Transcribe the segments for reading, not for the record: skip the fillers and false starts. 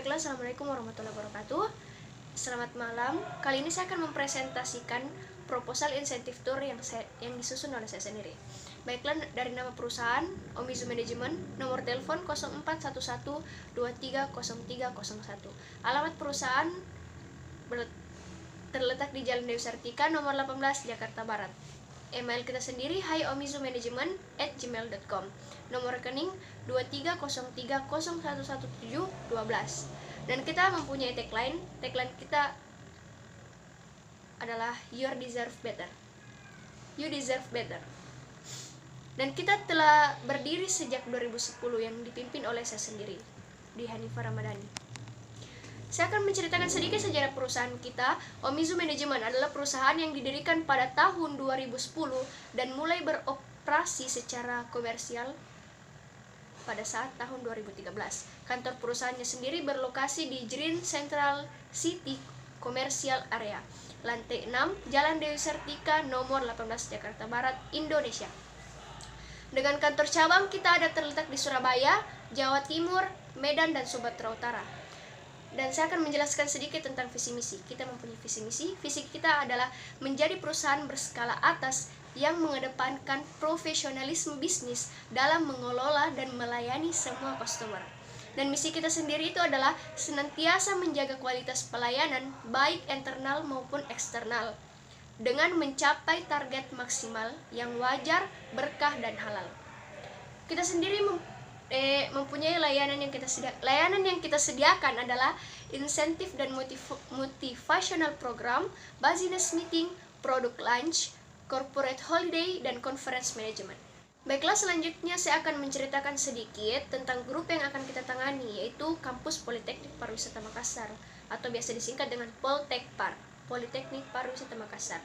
Baiklah, Assalamualaikum warahmatullahi wabarakatuh. Selamat malam. Kali ini saya akan mempresentasikan proposal insentif tour yang disusun oleh saya sendiri. Baiklah, dari nama perusahaan Omizu Management, nomor telepon 0411230301. Alamat perusahaan terletak di Jalan Dewi Sartika nomor 18 Jakarta Barat. Email kita sendiri haiomizumanagement@gmail.com. Nomor rekening 2303011712. Dan kita mempunyai tagline. Tagline kita adalah You deserve better. You deserve better. Dan kita telah berdiri sejak 2010 yang dipimpin oleh saya sendiri, di Hanifah Ramadhani. Saya akan menceritakan sedikit sejarah perusahaan kita. Omizu Management adalah perusahaan yang didirikan pada tahun 2010 dan mulai beroperasi secara komersial pada saat tahun 2013. Kantor perusahaannya sendiri berlokasi di Green Central City Commercial Area, lantai 6, Jalan Dewi Sartika nomor 18 Jakarta Barat, Indonesia. Dengan kantor cabang kita ada terletak di Surabaya, Jawa Timur, Medan, dan Sumatera Utara. Dan saya akan menjelaskan sedikit tentang visi misi. Kita mempunyai visi misi. Visi kita adalah menjadi perusahaan berskala atas yang mengedepankan profesionalisme bisnis dalam mengelola dan melayani semua customer. Dan misi kita sendiri itu adalah senantiasa menjaga kualitas pelayanan baik internal maupun eksternal dengan mencapai target maksimal yang wajar, berkah, dan halal. Kita sendiri mempunyai layanan yang kita sediakan adalah insentif dan motivational program, business meeting, product launch, corporate holiday, dan conference management. Baiklah, selanjutnya saya akan menceritakan sedikit tentang grup yang akan kita tangani, yaitu Kampus Politeknik Pariwisata Makassar atau biasa disingkat dengan Poltekpar, Politeknik Pariwisata Makassar.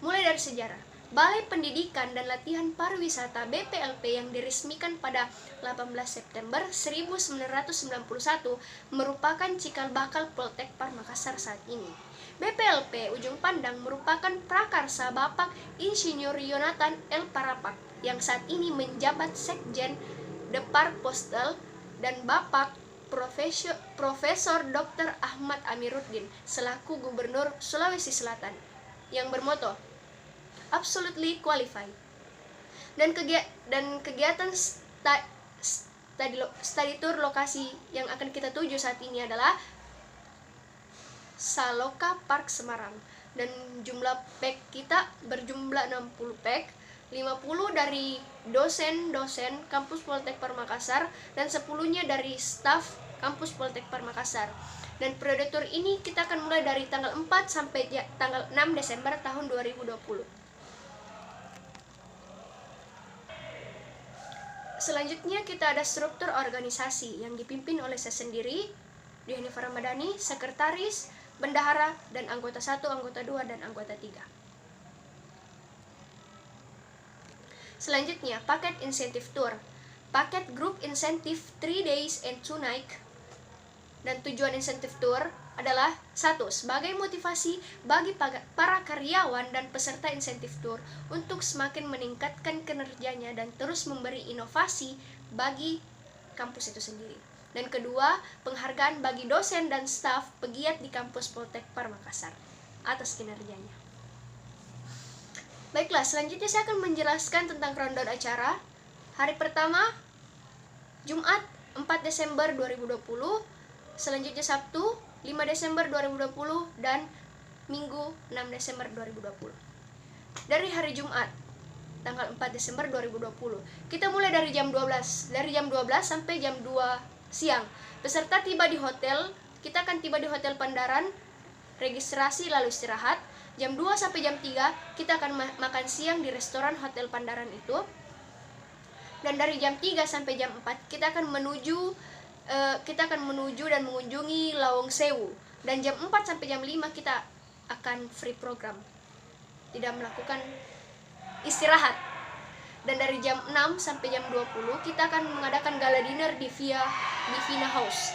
Mulai dari sejarah. Balai Pendidikan dan Latihan Pariwisata BPLP yang diresmikan pada 18 September 1991 merupakan cikal bakal Poltekpar Makassar saat ini. BPLP Ujung Pandang merupakan prakarsa Bapak Insinyur Yonatan L. Parapak yang saat ini menjabat Sekjen Depar Postel dan Bapak Profesor Dr. Ahmad Amiruddin selaku Gubernur Sulawesi Selatan yang bermoto Absolutely Qualified. Dan kegiatan study tour lokasi yang akan kita tuju saat ini adalah Saloka Park Semarang. Dan jumlah pack kita berjumlah 60 pack, 50 dari dosen-dosen Kampus Poltekpar Makassar dan 10-nya dari staf Kampus Poltekpar Makassar. Dan periode tour ini kita akan mulai dari tanggal 4 sampai tanggal 6 Desember tahun 2020. Selanjutnya kita ada struktur organisasi yang dipimpin oleh saya sendiri, Hanifah Ramadhani, sekretaris, bendahara, dan anggota 1, anggota 2, dan anggota 3. Selanjutnya, paket insentif tour. Paket grup insentif 3 days and 2 night. Dan tujuan insentif tour adalah 1. Sebagai motivasi bagi para karyawan dan peserta insentif tour untuk semakin meningkatkan kinerjanya dan terus memberi inovasi bagi kampus itu sendiri. Dan kedua, penghargaan bagi dosen dan staf pegiat di kampus Poltekpar Makassar atas kinerjanya. Baiklah, selanjutnya saya akan menjelaskan tentang rundown acara. Hari pertama, Jumat 4 Desember 2020, selanjutnya Sabtu 5 Desember 2020, dan Minggu 6 Desember 2020. Dari hari Jumat tanggal 4 Desember 2020, kita mulai dari jam 12. Dari jam 12 sampai jam 2 siang. Peserta tiba di hotel, kita akan tiba di Hotel Pandaran, registrasi lalu istirahat. Jam 2 sampai jam 3 kita akan makan siang di restoran Hotel Pandaran itu. Dan dari jam 3 sampai jam 4 kita akan menuju dan mengunjungi Lawang Sewu. Dan jam 4 sampai jam 5 kita akan free program, tidak melakukan istirahat. Dan dari jam 6 sampai jam 20 kita akan mengadakan gala dinner di Vina House.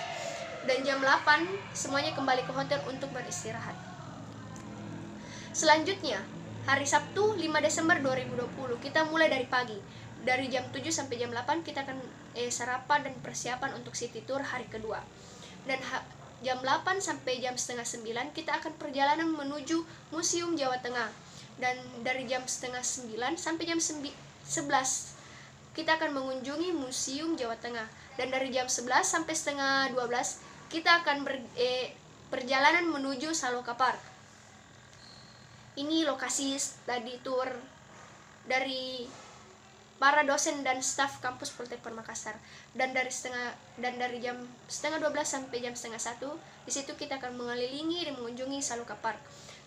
Dan jam 8 semuanya kembali ke hotel untuk beristirahat. Selanjutnya, hari Sabtu 5 Desember 2020 kita mulai dari pagi. Dari jam 7 sampai jam 8 kita akan sarapan dan persiapan untuk city tour hari kedua. Dan jam 8 sampai jam setengah 9 kita akan perjalanan menuju Museum Jawa Tengah. Dan dari jam setengah 9 sampai jam 11 kita akan mengunjungi Museum Jawa Tengah. Dan dari jam 11 sampai setengah 12 kita akan perjalanan menuju Saloka Park. Ini lokasi study tour dari para dosen dan staf kampus Poltekper Makassar. Dan dari jam setengah 12 sampai jam setengah 1 di situ kita akan mengelilingi dan mengunjungi Saloka Park.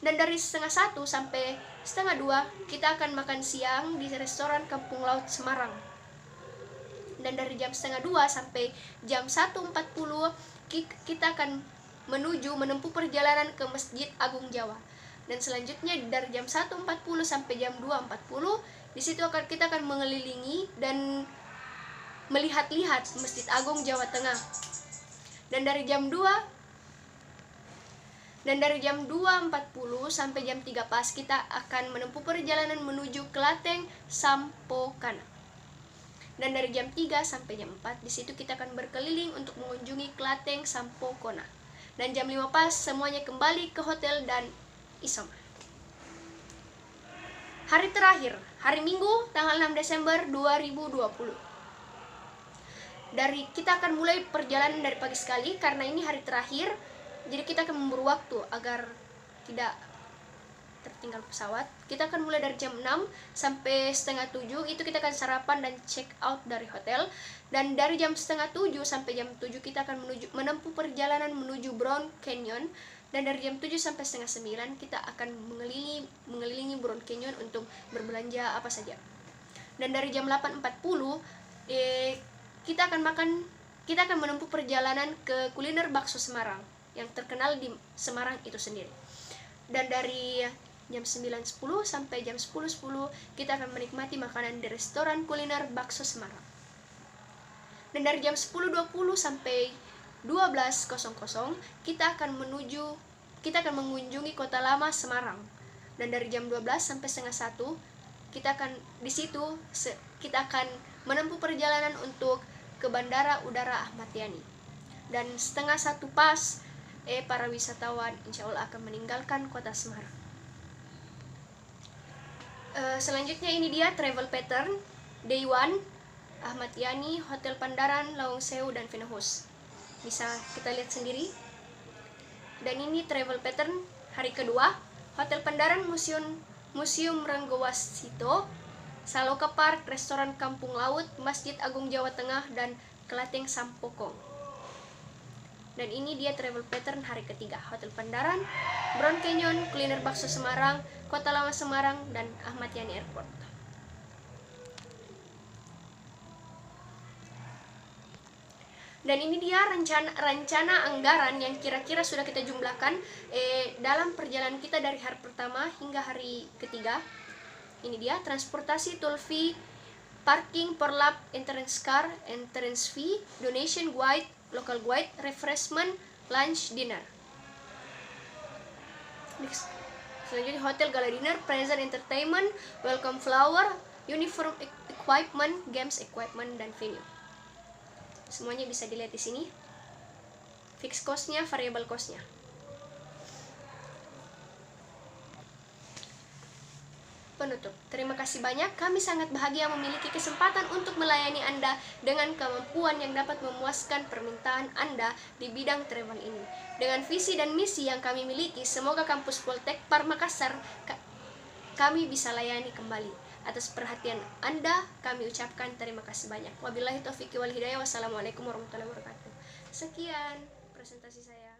Dan dari setengah 1 sampai setengah 2 kita akan makan siang di restoran Kampung Laut Semarang. Dan dari jam setengah 2 sampai jam 1.40 kita akan menempuh perjalanan ke Masjid Agung Jawa. Dan selanjutnya dari jam 1.40 sampai jam 2.40 di situ kita akan mengelilingi dan melihat-lihat Masjid Agung Jawa Tengah. Dan dari jam 2.40 sampai jam 3 pas kita akan menempuh perjalanan menuju Klateng Sampokana. Dan dari jam 3 sampai jam 4 di situ kita akan berkeliling untuk mengunjungi Klateng Sampokona. Dan jam 5 pas semuanya kembali ke hotel dan isoma. Hari terakhir, hari Minggu tanggal 6 Desember 2020. Kita akan mulai perjalanan dari pagi sekali karena ini hari terakhir. Jadi kita akan memburu waktu agar tidak tertinggal pesawat. Kita akan mulai dari jam 6 sampai setengah 7. Itu kita akan sarapan dan check out dari hotel. Dan dari jam setengah 7 sampai jam 7 kita akan menempuh perjalanan menuju Brown Canyon. Dan dari jam 7 sampai setengah 9 kita akan mengelilingi Brown Canyon untuk berbelanja apa saja. Dan dari jam 8.40 kita akan menempuh perjalanan ke kuliner bakso Semarang yang terkenal di Semarang itu sendiri. Dan dari jam 9.10 sampai jam 10.10 kita akan menikmati makanan di restoran kuliner bakso Semarang. Dan dari jam 10.20 sampai 12.00 kita akan mengunjungi Kota Lama Semarang. Dan dari jam 12 sampai setengah 1 kita akan menempuh perjalanan untuk ke Bandara Udara Ahmad Yani. Dan setengah 1 pas para wisatawan insya Allah akan meninggalkan kota Semarang. Selanjutnya ini dia travel pattern day 1 Ahmad Yani, Hotel Pandaran, Lawang Sewu, dan Vinahus. Bisa kita lihat sendiri. Dan ini travel pattern hari kedua, Hotel Pandaran, Museum Ranggowasito, Saloka Park, Restoran Kampung Laut, Masjid Agung Jawa Tengah, dan Klateng Sampokong. Dan ini dia travel pattern hari ketiga, Hotel Pandaran, Brown Canyon, kuliner bakso Semarang, Kota Lama Semarang, dan Ahmad Yani Airport. Dan ini dia rencana anggaran yang kira-kira sudah kita jumlahkan dalam perjalanan kita dari hari pertama hingga hari ketiga. Ini dia transportasi, toll fee, parking per lap, entrance car, entrance fee, donation guide, local guide, refreshment, lunch, dinner. Next. Selanjutnya hotel gala dinner, present entertainment, welcome flower, uniform equipment, games equipment, dan venue. Semuanya bisa dilihat di sini. Fixed cost-nya, variable cost-nya. Penutup. Terima kasih banyak. Kami sangat bahagia memiliki kesempatan untuk melayani Anda dengan kemampuan yang dapat memuaskan permintaan Anda di bidang travel ini. Dengan visi dan misi yang kami miliki, semoga kampus Poltekper Makassar kami bisa layani kembali. Atas perhatian Anda, kami ucapkan terima kasih banyak. Wabillahi taufiq wal hidayah. Wassalamualaikum warahmatullahi wabarakatuh. Sekian presentasi saya.